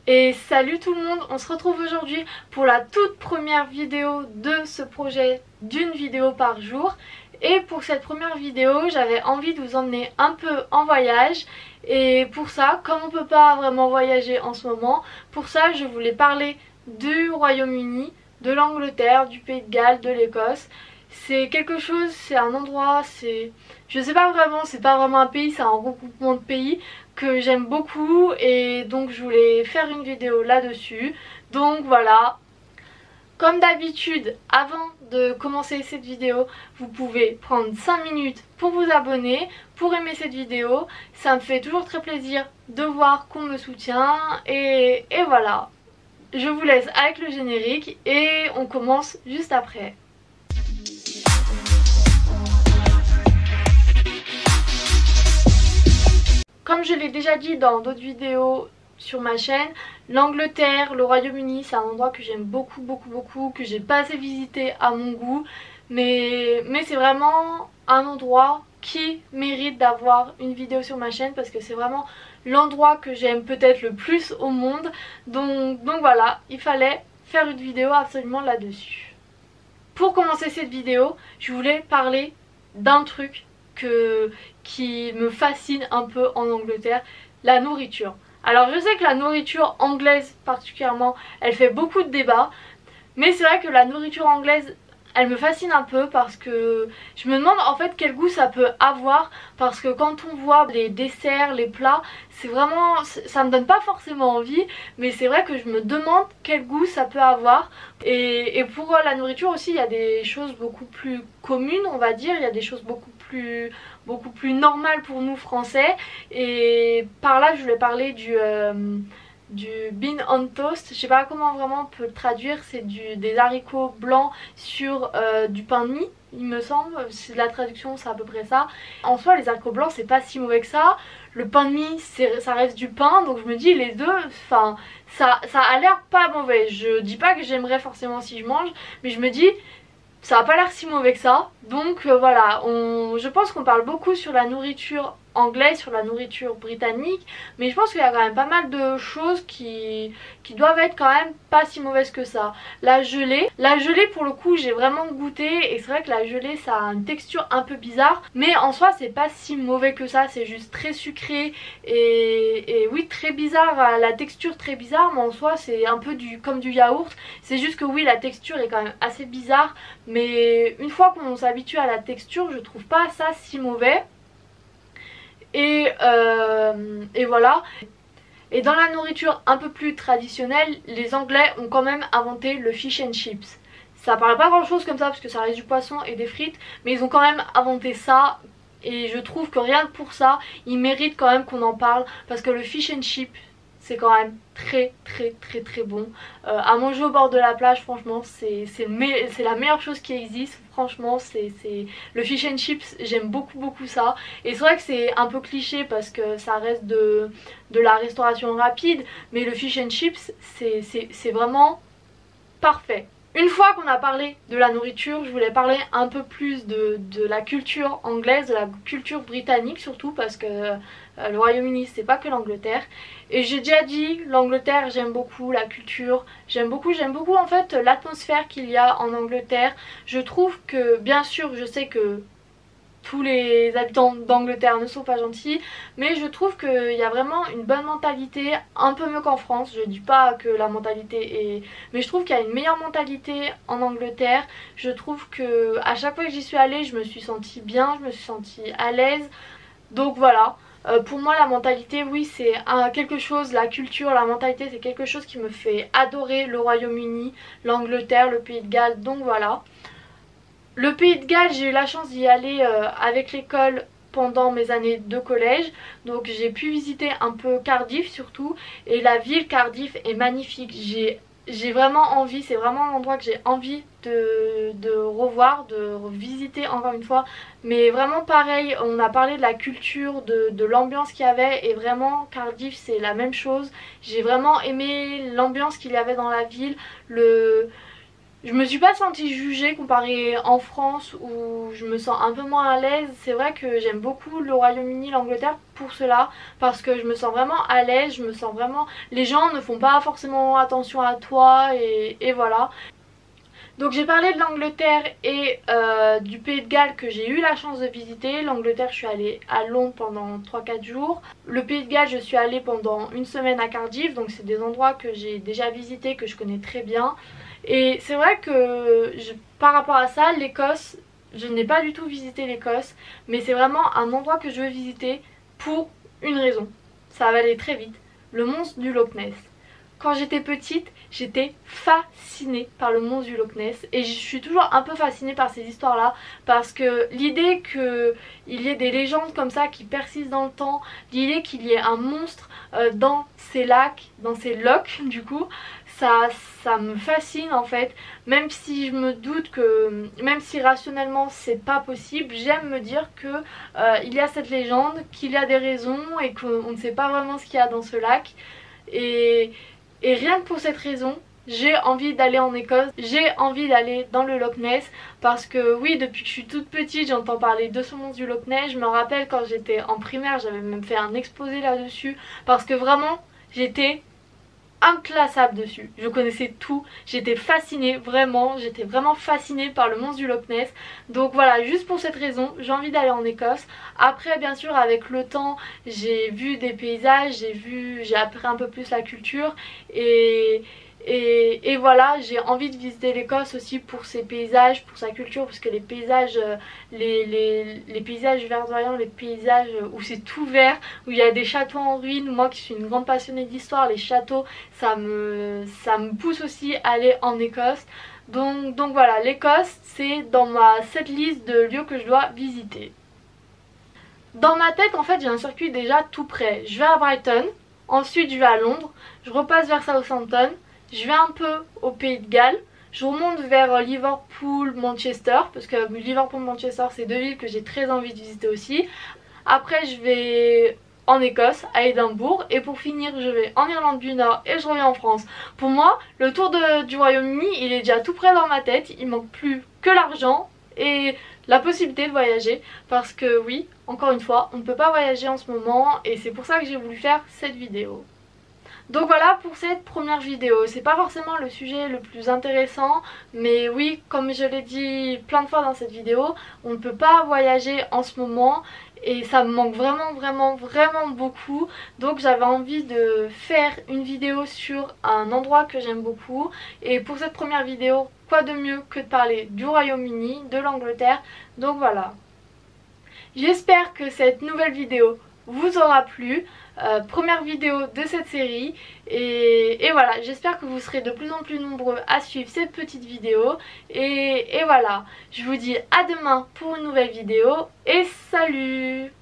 Et salut tout le monde, on se retrouve aujourd'hui pour la toute première vidéo de ce projet d'une vidéo par jour. Et pour cette première vidéo, j'avais envie de vous emmener un peu en voyage. Et pour ça, comme on peut pas vraiment voyager en ce moment, pour ça je voulais parler du Royaume-Uni, de l'Angleterre, du Pays de Galles, de l'Écosse. C'est quelque chose, c'est un endroit, je sais pas vraiment, c'est pas vraiment un pays, c'est un regroupement de pays que j'aime beaucoup et donc je voulais faire une vidéo là-dessus. Donc voilà, comme d'habitude, avant de commencer cette vidéo, vous pouvez prendre 5 minutes pour vous abonner, pour aimer cette vidéo. Ça me fait toujours très plaisir de voir qu'on me soutient et voilà. Je vous laisse avec le générique et on commence juste après. Comme je l'ai déjà dit dans d'autres vidéos sur ma chaîne, l'Angleterre, le Royaume-Uni, c'est un endroit que j'aime beaucoup, que j'ai pas assez visité à mon goût. Mais c'est vraiment un endroit qui mérite d'avoir une vidéo sur ma chaîne parce que c'est vraiment l'endroit que j'aime peut-être le plus au monde. Donc voilà, il fallait faire une vidéo absolument là-dessus. Pour commencer cette vidéo, je voulais parler d'un truc qui me fascine un peu en Angleterre, la nourriture. Alors je sais que la nourriture anglaise particulièrement, elle fait beaucoup de débats, mais c'est vrai que la nourriture anglaise, elle me fascine un peu parce que je me demande en fait quel goût ça peut avoir, parce que quand on voit les desserts, les plats, c'est vraiment, ça me donne pas forcément envie, mais c'est vrai que je me demande quel goût ça peut avoir. Et pour la nourriture aussi, il y a des choses beaucoup plus communes, on va dire, il y a des choses beaucoup plus normales pour nous français, et par là je voulais parler du bean on toast. Je sais pas comment vraiment on peut le traduire, c'est des haricots blancs sur du pain de mie, il me semble, c'est de la traduction, c'est à peu près ça. En soi les haricots blancs c'est pas si mauvais que ça, le pain de mie ça reste du pain, donc je me dis les deux, enfin ça a l'air pas mauvais. Je dis pas que j'aimerais forcément si je mange, mais je me dis ça a pas l'air si mauvais que ça. Donc voilà, je pense qu'on parle beaucoup sur la nourriture anglaise, sur la nourriture britannique, mais je pense qu'il y a quand même pas mal de choses qui doivent être quand même pas si mauvaises que ça. La gelée pour le coup j'ai vraiment goûté et c'est vrai que la gelée ça a une texture un peu bizarre, mais en soi c'est pas si mauvais que ça, c'est juste très sucré et oui très bizarre, la texture très bizarre, mais en soi c'est un peu comme du yaourt, c'est juste que oui la texture est quand même assez bizarre, mais une fois qu'on s'habitue à la texture je trouve pas ça si mauvais. Et voilà. Et dans la nourriture un peu plus traditionnelle, les Anglais ont quand même inventé le fish and chips. Ça paraît pas grand chose comme ça parce que ça reste du poisson et des frites, mais ils ont quand même inventé ça. Et je trouve que rien que pour ça, ils méritent quand même qu'on en parle, parce que le fish and chips c'est quand même très bon. À manger au bord de la plage, franchement c'est la meilleure chose qui existe. Franchement le fish and chips, j'aime beaucoup ça. Et c'est vrai que c'est un peu cliché parce que ça reste de la restauration rapide, mais le fish and chips c'est vraiment parfait. Une fois qu'on a parlé de la nourriture, je voulais parler un peu plus de la culture anglaise, de la culture britannique surtout, parce que le Royaume-Uni c'est pas que l'Angleterre. Et j'ai déjà dit, l'Angleterre j'aime beaucoup, la culture j'aime beaucoup en fait l'atmosphère qu'il y a en Angleterre. Je trouve que bien sûr je sais que tous les habitants d'Angleterre ne sont pas gentils, mais je trouve qu'il y a vraiment une bonne mentalité, un peu mieux qu'en France. Je dis pas que la mentalité est... mais je trouve qu'il y a une meilleure mentalité en Angleterre. Je trouve que à chaque fois que j'y suis allée, je me suis sentie bien, je me suis sentie à l'aise. Donc voilà. Pour moi la mentalité, oui c'est quelque chose, la culture, la mentalité c'est quelque chose qui me fait adorer le Royaume-Uni, l'Angleterre, le Pays de Galles, donc voilà. Le Pays de Galles, j'ai eu la chance d'y aller avec l'école pendant mes années de collège, donc j'ai pu visiter un peu Cardiff surtout, et la ville Cardiff est magnifique. J'ai vraiment envie, c'est vraiment un endroit que j'ai envie de revoir, de revisiter encore une fois. Mais vraiment pareil, on a parlé de la culture, de l'ambiance qu'il y avait, et vraiment Cardiff c'est la même chose. J'ai vraiment aimé l'ambiance qu'il y avait dans la ville, Je me suis pas sentie jugée comparée en France où je me sens un peu moins à l'aise. C'est vrai que j'aime beaucoup le Royaume-Uni, l'Angleterre pour cela, parce que je me sens vraiment à l'aise, je me sens vraiment... Les gens ne font pas forcément attention à toi et voilà. Donc j'ai parlé de l'Angleterre et du Pays de Galles que j'ai eu la chance de visiter. L'Angleterre, je suis allée à Londres pendant 3-4 jours. Le Pays de Galles, je suis allée pendant une semaine à Cardiff, donc c'est des endroits que j'ai déjà visités, que je connais très bien. Et c'est vrai que par rapport à ça, l'Écosse, je n'ai pas du tout visité l'Écosse, mais c'est vraiment un endroit que je veux visiter pour une raison. Ça va aller très vite. Le monstre du Loch Ness. Quand j'étais petite, j'étais fascinée par le monstre du Loch Ness et je suis toujours un peu fascinée par ces histoires-là parce que l'idée qu'il y ait des légendes comme ça qui persistent dans le temps, l'idée qu'il y ait un monstre dans ces lacs, dans ces lochs du coup, ça me fascine en fait. Même si je me doute que, même si rationnellement c'est pas possible, j'aime me dire que il y a cette légende, qu'il y a des raisons et qu'on ne sait pas vraiment ce qu'il y a dans ce lac. Et rien que pour cette raison, j'ai envie d'aller en Écosse, j'ai envie d'aller dans le Loch Ness parce que oui, depuis que je suis toute petite, j'entends parler de ce monstre du Loch Ness. Je me rappelle quand j'étais en primaire, j'avais même fait un exposé là-dessus parce que vraiment, j'étais inclassable dessus. Je connaissais tout, j'étais fascinée, vraiment, j'étais vraiment fascinée par le monstre du Loch Ness. Donc voilà, juste pour cette raison, j'ai envie d'aller en Écosse. Après, bien sûr, avec le temps, j'ai vu des paysages, j'ai appris un peu plus la culture et voilà, j'ai envie de visiter l'Écosse aussi pour ses paysages, pour sa culture, parce que les paysages, les paysages verdoyants, les paysages où c'est tout vert, où il y a des châteaux en ruine, moi qui suis une grande passionnée d'histoire, les châteaux, ça me pousse aussi à aller en Écosse. Donc voilà, l'Écosse, c'est dans ma setlist de lieux que je dois visiter. Dans ma tête, en fait, j'ai un circuit déjà tout prêt. Je vais à Brighton, ensuite je vais à Londres, je repasse vers Southampton, je vais un peu au Pays de Galles, je remonte vers Liverpool, Manchester, parce que Liverpool, Manchester, c'est deux villes que j'ai très envie de visiter aussi. Après, je vais en Écosse, à Édimbourg, et pour finir, je vais en Irlande du Nord et je reviens en France. Pour moi, le tour du Royaume-Uni, il est déjà tout près dans ma tête, il manque plus que l'argent et la possibilité de voyager, parce que oui, encore une fois, on ne peut pas voyager en ce moment, et c'est pour ça que j'ai voulu faire cette vidéo. Donc voilà pour cette première vidéo, c'est pas forcément le sujet le plus intéressant, mais oui, comme je l'ai dit plein de fois dans cette vidéo, on ne peut pas voyager en ce moment et ça me manque vraiment beaucoup. Donc j'avais envie de faire une vidéo sur un endroit que j'aime beaucoup, et pour cette première vidéo, quoi de mieux que de parler du Royaume-Uni, de l'Angleterre. Donc voilà. J'espère que cette nouvelle vidéo vous aura plu. Première vidéo de cette série et voilà, j'espère que vous serez de plus en plus nombreux à suivre cette petite vidéo et voilà, je vous dis à demain pour une nouvelle vidéo et salut!